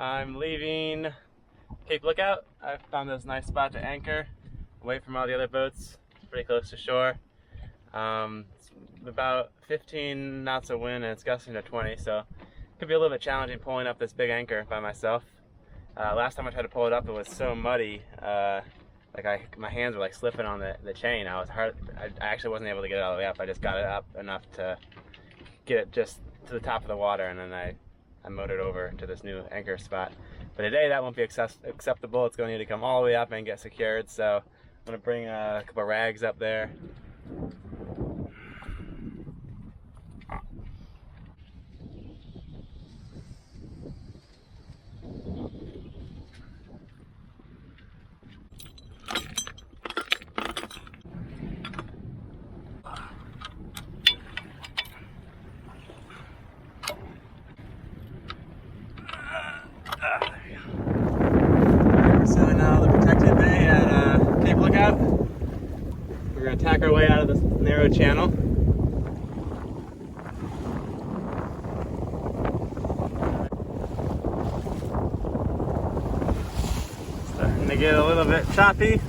I'm leaving Cape Lookout. I found this nice spot to anchor away from all the other boats. It's pretty close to shore. It's about 15 knots of wind and it's gusting to 20, so it could be a little bit challenging pulling up this big anchor by myself. Last time I tried to pull it up, it was so muddy. My hands were like slipping on the chain. I actually wasn't able to get it all the way up. I just got it up enough to get it just to the top of the water, and then I motored over to this new anchor spot. But today that won't be acceptable. It's going to need to come all the way up and get secured. So I'm going to bring a couple of rags up there. We're going to tack our way out of this narrow channel. Starting to get a little bit choppy.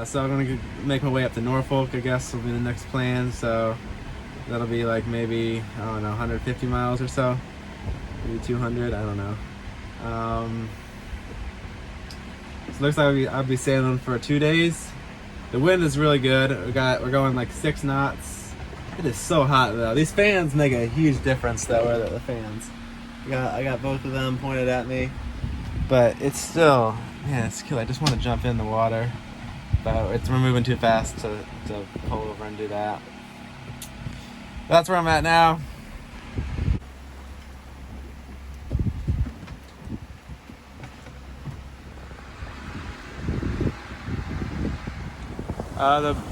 So I'm gonna make my way up to Norfolk, I guess will be the next plan. So that'll be like maybe, I don't know, 150 miles or so, maybe 200, I don't know. So it looks like I'll be sailing for 2 days. The wind is really good. We're going like 6 knots. It is so hot though. These fans make a huge difference though, or the fans. I got both of them pointed at me, but it's still, man, it's cool. I just want to jump in the water. But we're moving too fast to pull over and do that. That's where I'm at now.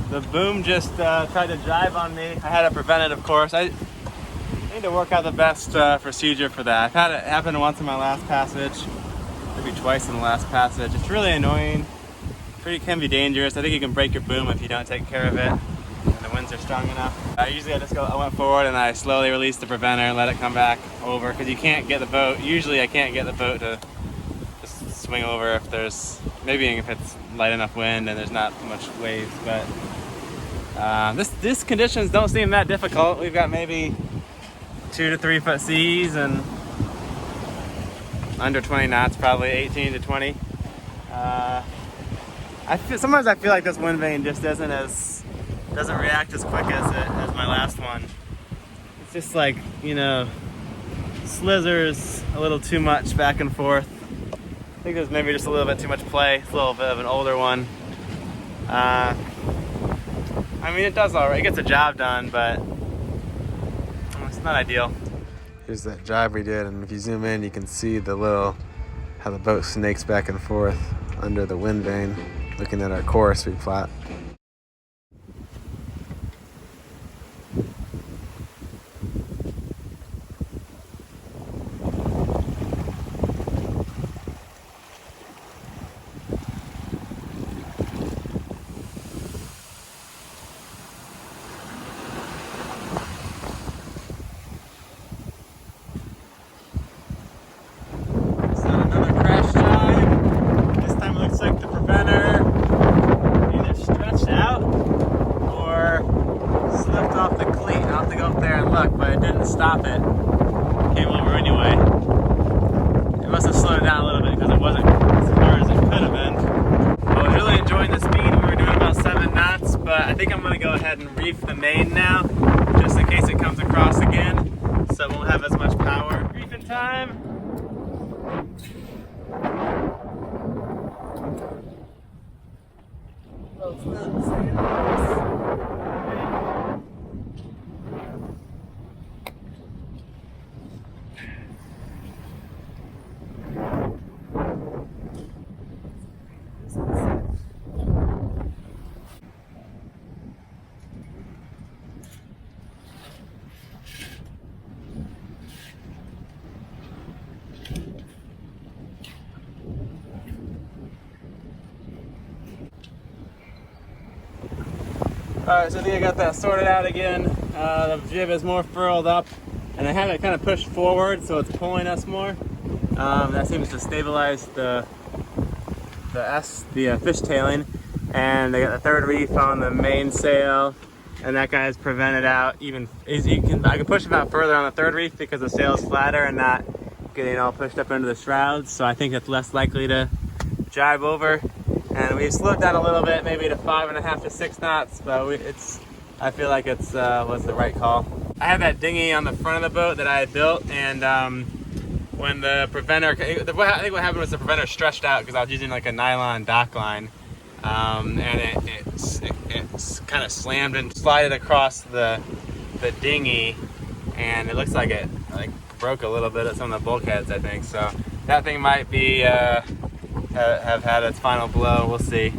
The boom just tried to jibe on me. I had to prevent it, of course. I need to work out the best procedure for that. I've had it happen once in my last passage, maybe twice in the last passage. It's really annoying. Can be dangerous. I think you can break your boom if you don't take care of it and the winds are strong enough. Usually I went forward and I slowly released the preventer and let it come back over, because you can't get the boat. Usually I can't get the boat to just swing over if it's light enough wind and there's not much waves. But these conditions don't seem that difficult. We've got maybe 2 to 3 foot seas and under 20 knots, probably 18 to 20. Sometimes I feel like this wind vane just doesn't react as quick as my last one. It's just like, slithers a little too much back and forth. I think there's maybe just a little bit too much play. It's a little bit of an older one. I mean, it does all right. It gets the job done, but it's not ideal. Here's that jibe we did, and if you zoom in, you can see how the boat snakes back and forth under the wind vane, looking at our course we plot. Stop it. Came over anyway. It must have slowed it down a little bit because it wasn't as far as it could have been. I was really enjoying the speed. We were doing about 7 knots, but I think I'm going to go ahead and reef the main now, just in case it comes across again, so it won't have as much power. Reefing time. Well, it's not staying on. Alright, so I think I got that sorted out again. The jib is more furled up, and I have it kind of pushed forward so it's pulling us more. That seems to stabilize the fishtailing. And they got the third reef on the mainsail, and that guy's prevented out even. I can push him out further on the third reef because the sail's flatter and not getting all pushed up into the shrouds. So I think it's less likely to jibe over. And we slowed down a little bit, maybe to 5.5 to 6 knots, but I feel like it's was the right call. I have that dinghy on the front of the boat that I had built, and when the preventer, I think what happened was the preventer stretched out because I was using like a nylon dock line, and it's kind of slammed and slided across the dinghy, and it looks like it broke a little bit at some of the bulkheads, I think. So that thing might be have had its final blow. We'll see.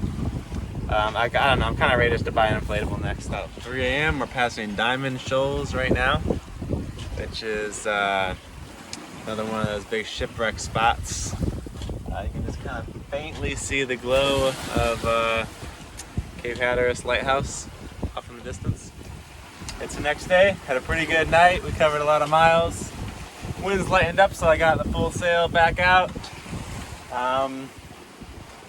I don't know. I'm kind of ready just to buy an inflatable next. About 3 a.m. We're passing Diamond Shoals right now, which is another one of those big shipwreck spots. You can just kind of faintly see the glow of Cape Hatteras Lighthouse off in the distance. It's the next day. Had a pretty good night. We covered a lot of miles. Wind's lightened up, so I got the full sail back out.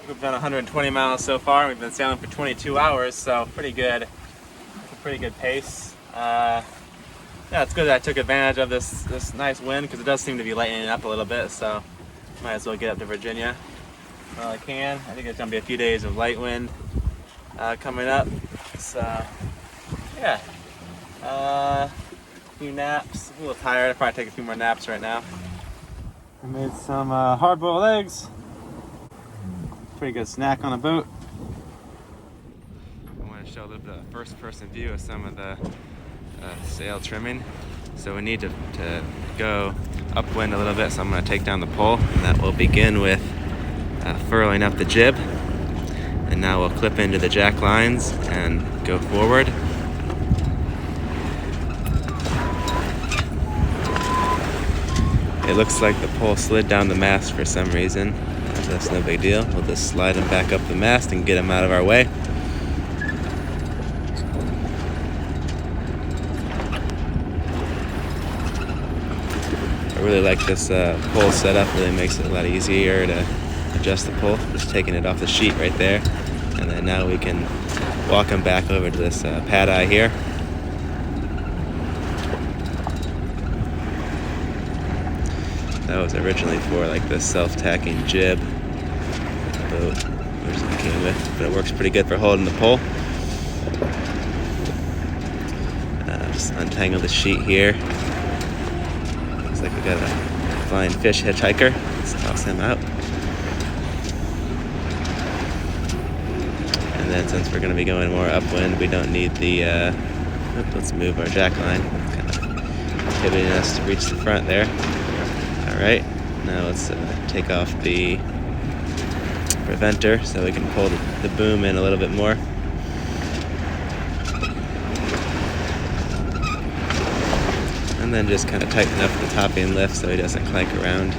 We've done 120 miles so far. We've been sailing for 22 hours, so pretty good. It's a pretty good pace. Yeah, it's good that I took advantage of this nice wind because it does seem to be lightening up a little bit. So might as well get up to Virginia while I can. I think it's gonna be a few days of light wind coming up. So yeah, a few naps. I'm a little tired. I'll probably take a few more naps right now. I made some hard-boiled eggs. Pretty good snack on the boat. I want to show a little bit of a first-person view of some of the sail trimming. So we need to go upwind a little bit, so I'm going to take down the pole, and that will begin with furling up the jib. And now we'll clip into the jack lines and go forward. It looks like the pole slid down the mast for some reason. That's no big deal. We'll just slide him back up the mast and get him out of our way. I really like this pole setup. Really makes it a lot easier to adjust the pole. Just taking it off the sheet right there. And then now we can walk him back over to this pad eye here. That was originally for like the self-tacking jib boat originally came with, but it works pretty good for holding the pole. Just untangle the sheet here. Looks like we got a flying fish hitchhiker. Let's toss him out. And then since we're going to be going more upwind, we don't need the let's move our jack line. It's kind of pivoting us to reach the front there. Alright, now let's take off the preventer so we can pull the boom in a little bit more. And then just kind of tighten up the top-end lift so he doesn't clank around.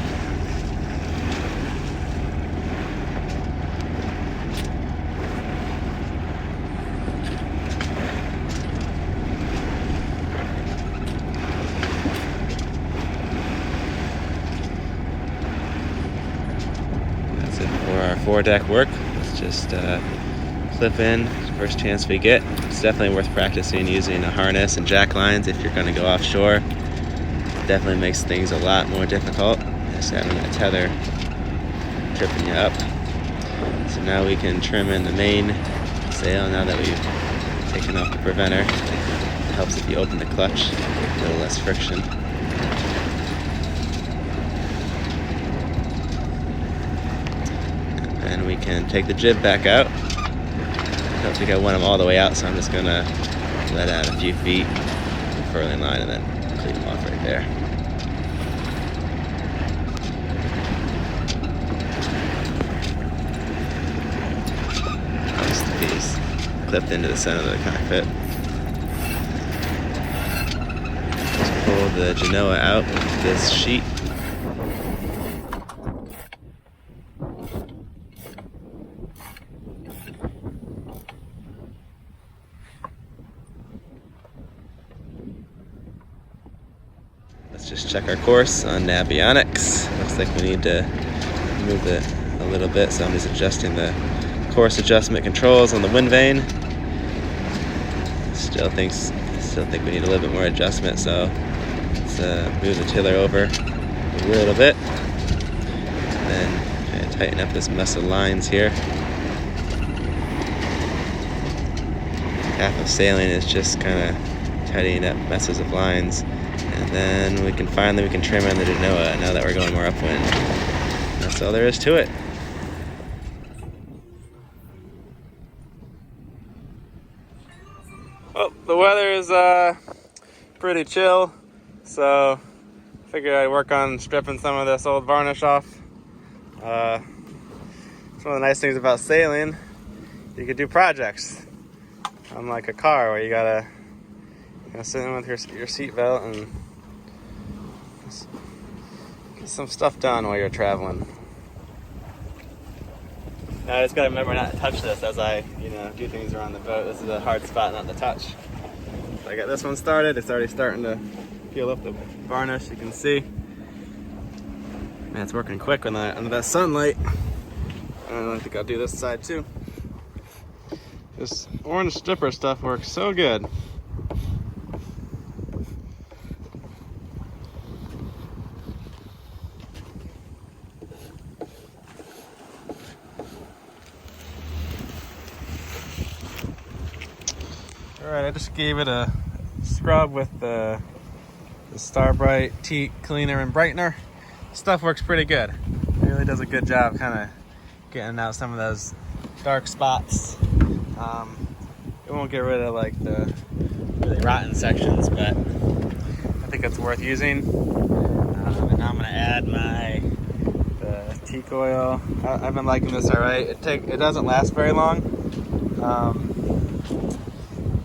For our foredeck work, let's just clip in first chance we get. It's definitely worth practicing using a harness and jack lines if you're going to go offshore. It definitely makes things a lot more difficult, just having a tether tripping you up. So now we can trim in the main sail now that we've taken off the preventer. It helps if you open the clutch, a little less friction. And we can take the jib back out. I don't think I want them all the way out, so I'm just going to let out a few feet, furling line, and then clean them off right there. Just a piece clipped into the center of the cockpit. Just pull the Genoa out with this sheet. check our course on Navionics. Looks like we need to move it a little bit, so I'm just adjusting the course adjustment controls on the wind vane. Still think we need a little bit more adjustment, so let's move the tiller over a little bit, and then kind of tighten up this mess of lines here. Half of sailing is just kind of tidying up messes of lines, and then we can trim on the Genoa now that we're going more upwind. That's all there is to it. Well, the weather is pretty chill, so I figured I'd work on stripping some of this old varnish off. It's one of the nice things about sailing. You could do projects, unlike a car where you gotta sit in with your seatbelt and get some stuff done while you're traveling. Now I just gotta remember not to touch this as I, do things around the boat. This is a hard spot not to touch. So I got this one started. It's already starting to peel up the varnish. You can see. Man, it's working quick under that sunlight. I think I'll do this side too. This orange stripper stuff works so good. Alright, I just gave it a scrub with the Starbright Teak Cleaner and Brightener. Stuff works pretty good. It really does a good job kind of getting out some of those dark spots. It won't get rid of like the really rotten sections, but I think it's worth using. And now I'm gonna add the teak oil. I've been liking this alright. It doesn't last very long.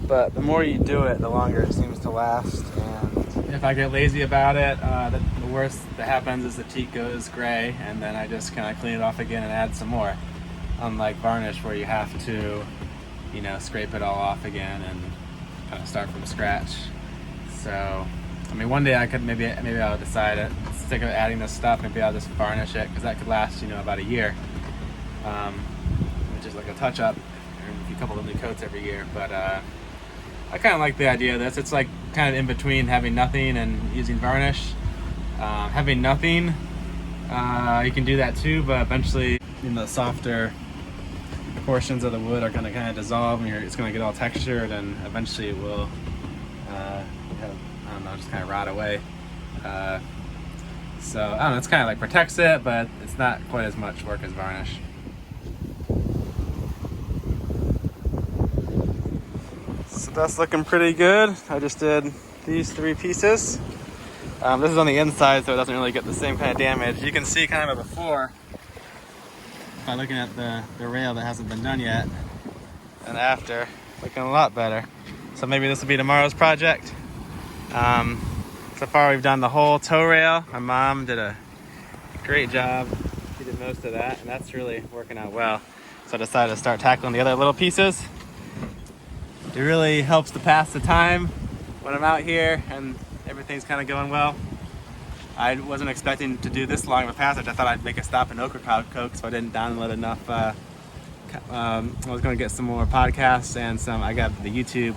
But the more you do it, the longer it seems to last. And if I get lazy about it, the worst that happens is the teak goes gray, and then I just kind of clean it off again and add some more. Unlike varnish, where you have to, scrape it all off again and kind of start from scratch. So, I mean, one day I could maybe I'll decide instead of adding this stuff, maybe I'll just varnish it, because that could last, about a year, which is like a touch-up, and a couple of new coats every year. But I kind of like the idea of this. It's like kind of in between having nothing and using varnish. Having nothing, you can do that too, but eventually, the softer portions of the wood are going to kind of dissolve, and it's going to get all textured, and eventually it will, just kind of rot away. So I don't know. It's kind of like protects it, but it's not quite as much work as varnish. So that's looking pretty good. I just did these 3 pieces. This is on the inside, so it doesn't really get the same kind of damage. You can see kind of a before by looking at the rail that hasn't been done yet, and after, looking a lot better. So maybe this will be tomorrow's project. So far we've done the whole tow rail. My mom did a great job. She did most of that, and that's really working out well. So I decided to start tackling the other little pieces. It really helps to pass the time when I'm out here and everything's kind of going well. I wasn't expecting to do this long of a passage. I thought I'd make a stop in Ocracoke, so I didn't download enough. I was going to get some more podcasts and I got the YouTube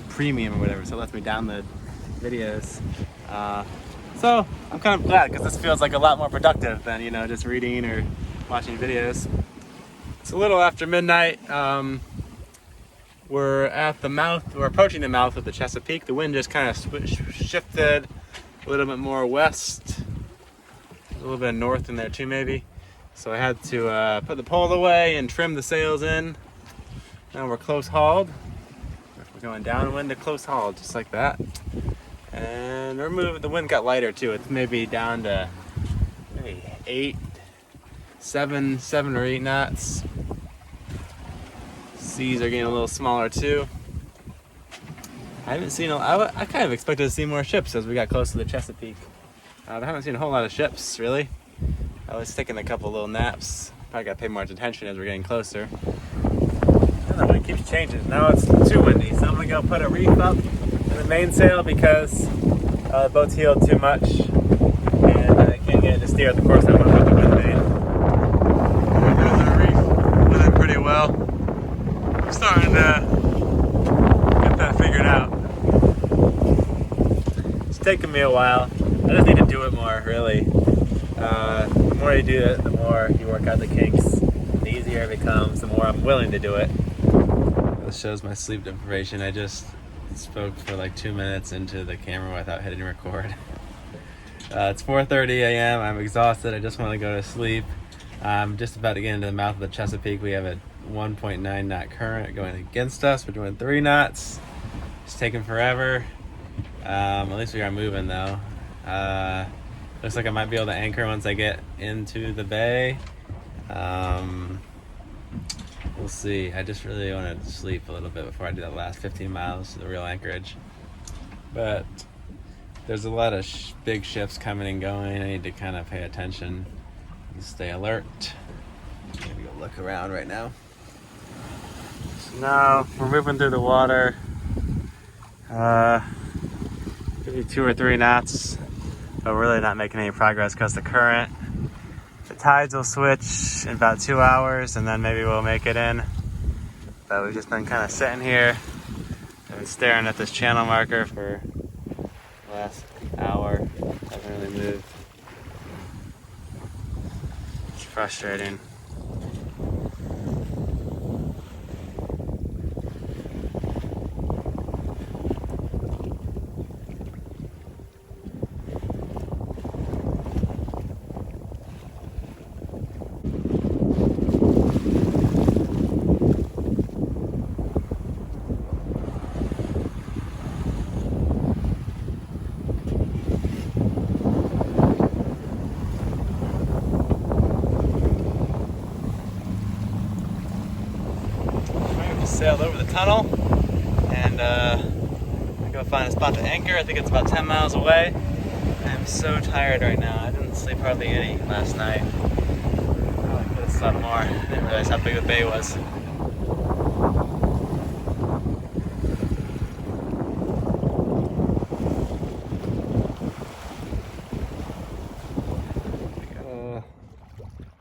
Premium or whatever, so it lets me download videos. So I'm kind of glad, because this feels like a lot more productive than, just reading or watching videos. It's a little after midnight. We're approaching the mouth of the Chesapeake. The wind just kind of shifted a little bit more west. A little bit of north in there too, maybe. So I had to put the pole away and trim the sails in. Now we're close hauled. We're going downwind to close hauled, just like that. And we're moving. The wind got lighter too. It's maybe down to maybe 7 or 8 knots. Seas are getting a little smaller too. I haven't seen I kind of expected to see more ships as we got close to the Chesapeake. I haven't seen a whole lot of ships, really. I was taking a couple little naps. Probably got to pay more attention as we're getting closer. And the wind keeps changing. Now it's too windy, so I'm gonna go put a reef up in the mainsail because the boat's heeled too much. steer the course I want with the wind vane. There's a reef with it pretty well. I'm starting to get that figured out. It's taken me a while. I just need to do it more, really. The more you do it, the more you work out the kinks. The easier it becomes, the more I'm willing to do it. This shows my sleep deprivation. I just spoke for like 2 minutes into the camera without hitting record. It's 4:30 a.m. I'm exhausted. I just want to go to sleep. I'm just about to get into the mouth of the Chesapeake. We have a 1.9 knot current going against us. We're doing 3 knots. It's taking forever. At least we are moving though. Looks like I might be able to anchor once I get into the bay. We'll see. I just really want to sleep a little bit before I do that last 15 miles to the real anchorage. But there's a lot of big ships coming and going. I need to kind of pay attention and stay alert. Maybe go look around right now. So now we're moving through the water. Maybe 2 or 3 knots, but we're really not making any progress because the current. The tides will switch in about 2 hours and then maybe we'll make it in. But we've just been kind of sitting here and staring at this channel marker for the last hour. Haven't really moved. It's frustrating. Sailed over the tunnel and I'm gonna find a spot to anchor. I think it's about 10 miles away. I'm so tired right now. I didn't sleep hardly any last night. Probably could have slept more. I didn't realize how big the bay was. We got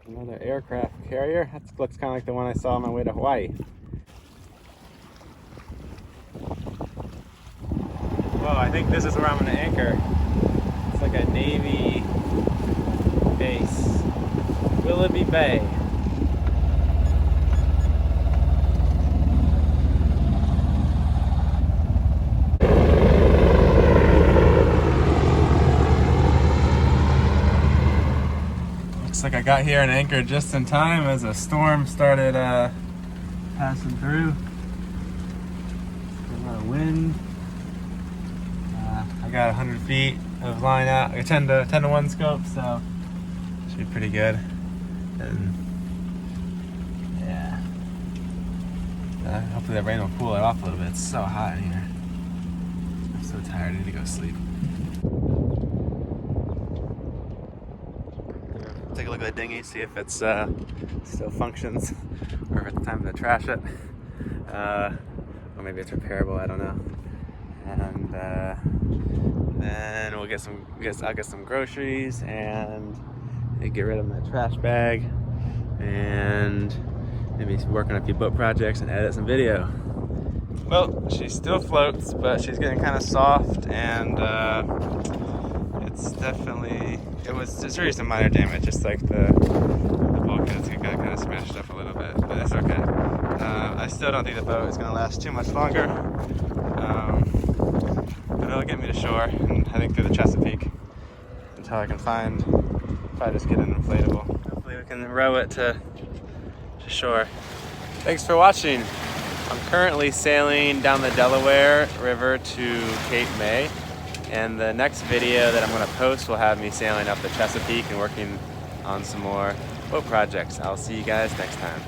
another aircraft carrier. That looks kind of like the one I saw on my way to Hawaii. Whoa, I think this is where I'm going to anchor. It's like a Navy base. Willoughby Bay. Looks like I got here and anchored just in time as a storm started passing through. There's a lot of wind. I got 100 feet of line out, like a 10 to 1 scope, so should be pretty good. And yeah, hopefully that rain will cool it off a little bit. It's so hot in here. I'm so tired, I need to go sleep. Take a look at the dinghy, see if it's still functions, or if it's time to trash it. Or maybe it's repairable, I don't know. And then I'll get some groceries and get rid of my trash bag and maybe work on a few boat projects and edit some video. Well, she still floats, but she's getting kind of soft, and it was just really some minor damage, just like the bulkheads got kind of smashed up a little bit, but it's okay. I still don't think the boat is going to last too much longer. But it'll get me to shore and heading through the Chesapeake until I can find, if I just get an inflatable. Hopefully we can row it to shore. Thanks for watching. I'm currently sailing down the Delaware River to Cape May, and the next video that I'm going to post will have me sailing up the Chesapeake and working on some more boat projects. I'll see you guys next time.